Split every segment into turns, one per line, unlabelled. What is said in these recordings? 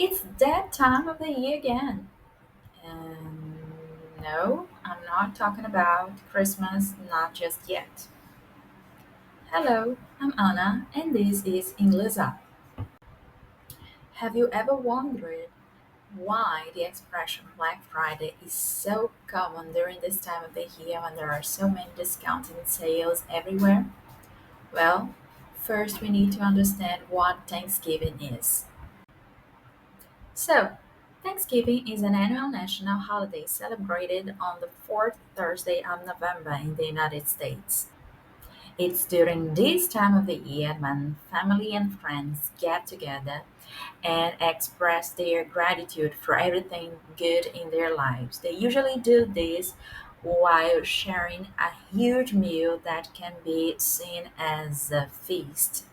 It's that time of the year again. And no, I'm not talking about Christmas, not just yet. Hello, I'm Anna, and this is Ingles.ar. Have you ever wondered why the expression Black Friday is so common during this time of the year when there are so many discounts and sales everywhere? Well, first we need to understand what Thanksgiving is. So, Thanksgiving is an annual national holiday celebrated on the fourth Thursday of November in the United States. It's during this time of the year when family and friends get together and express their gratitude for everything good in their lives. They usually do this while sharing a huge meal that can be seen as a feast.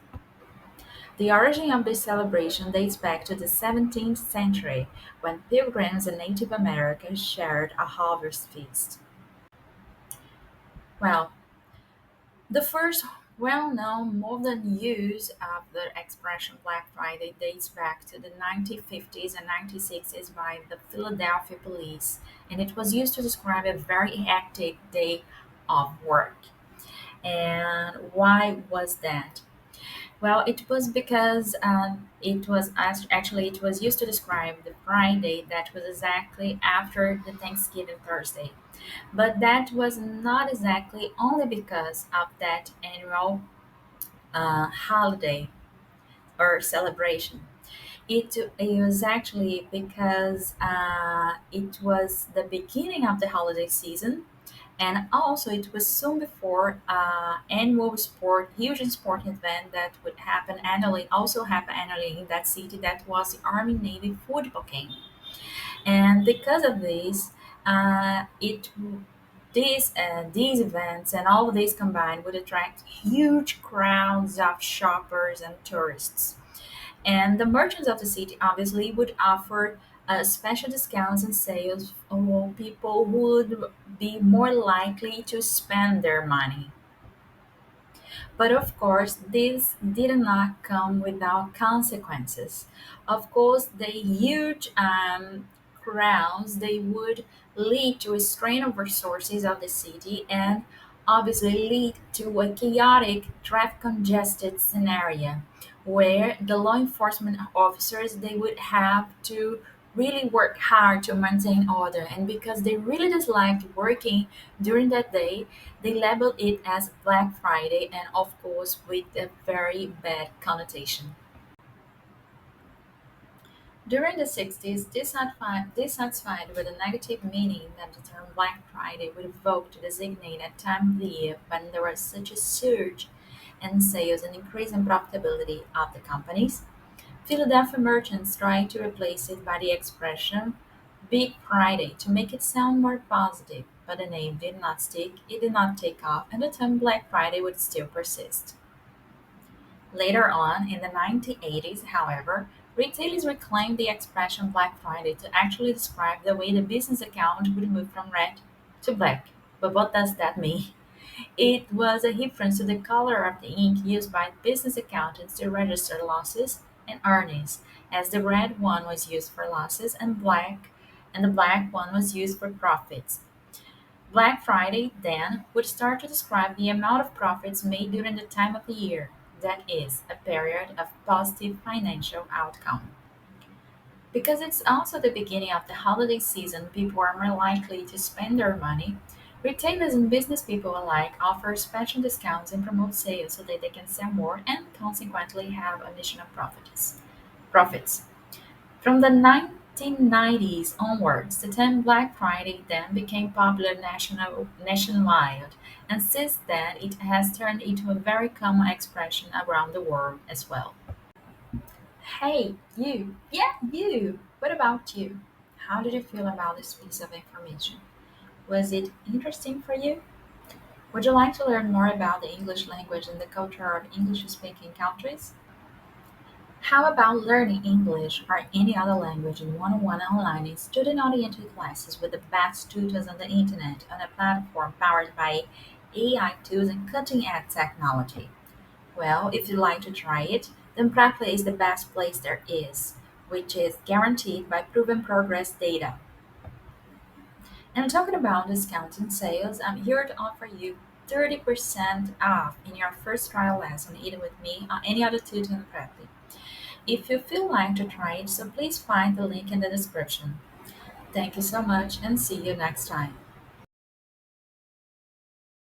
The origin of this celebration dates back to the 17th century when pilgrims in Native America shared a harvest feast. Well, the first well known modern use of the expression Black Friday dates back to the 1950s and 1960s by the Philadelphia police, and it was used to describe a very hectic day of work. And why was that? Well, it was because actually it was used to describe the Friday that was exactly after the Thanksgiving Thursday, but that was not exactly only because of that annual holiday or celebration. It was actually because it was the beginning of the holiday season, and also it was soon before annual huge sporting event that would happen annually in that city. That was the Army Navy football game, and because of this, it these events and all of these combined would attract huge crowds of shoppers and tourists. And the merchants of the city obviously would offer special discounts and sales for people who would be more likely to spend their money. But of course, this did not come without consequences. Of course, the huge crowds they would lead to a strain of resources of the city and obviously lead to a chaotic, traffic congested scenario where the law enforcement officers they would have to really work hard to maintain order, and because they really disliked working during that day, they labeled it as Black Friday, and of course, with a very bad connotation. During the 60s, dissatisfied with the negative meaning that the term Black Friday would evoke to designate a time of the year when there was such a surge in sales and increase in profitability of the companies, Philadelphia merchants tried to replace it by the expression Big Friday to make it sound more positive, but the name did not stick, it did not take off, and the term Black Friday would still persist. Later on, in the 1980s, however, retailers reclaimed the expression Black Friday to actually describe the way the business account would move from red to black. But what does that mean? It was a reference to the color of the ink used by business accountants to register losses and earnings, as the red one was used for losses and the black one was used for profits. Black Friday, then, would start to describe the amount of profits made during the time of the year, that is, a period of positive financial outcome. Because it's also the beginning of the holiday season, people are more likely to spend their money. Retailers and business people alike offer special discounts and promote sales so that they can sell more and consequently have additional profits. From the 1990s onwards, the term Black Friday then became popular nationwide, and since then it has turned into a very common expression around the world as well. Hey, you. Yeah, you. What about you? How did you feel about this piece of information? Was it interesting for you? Would you like to learn more about the English language and the culture of English speaking countries? How about learning English or any other language in one on one online in student oriented classes with the best tutors on the internet on a platform powered by AI tools and cutting edge technology? Well, if you'd like to try it, then Practically is the best place there is. which is guaranteed by proven progress data. And talking about discounts and sales, I'm here to offer you 30% off in your first trial lesson, either with me or any other tutor practice. If you feel like to try it, so please find the link in the description. Thank you so much and see you next time.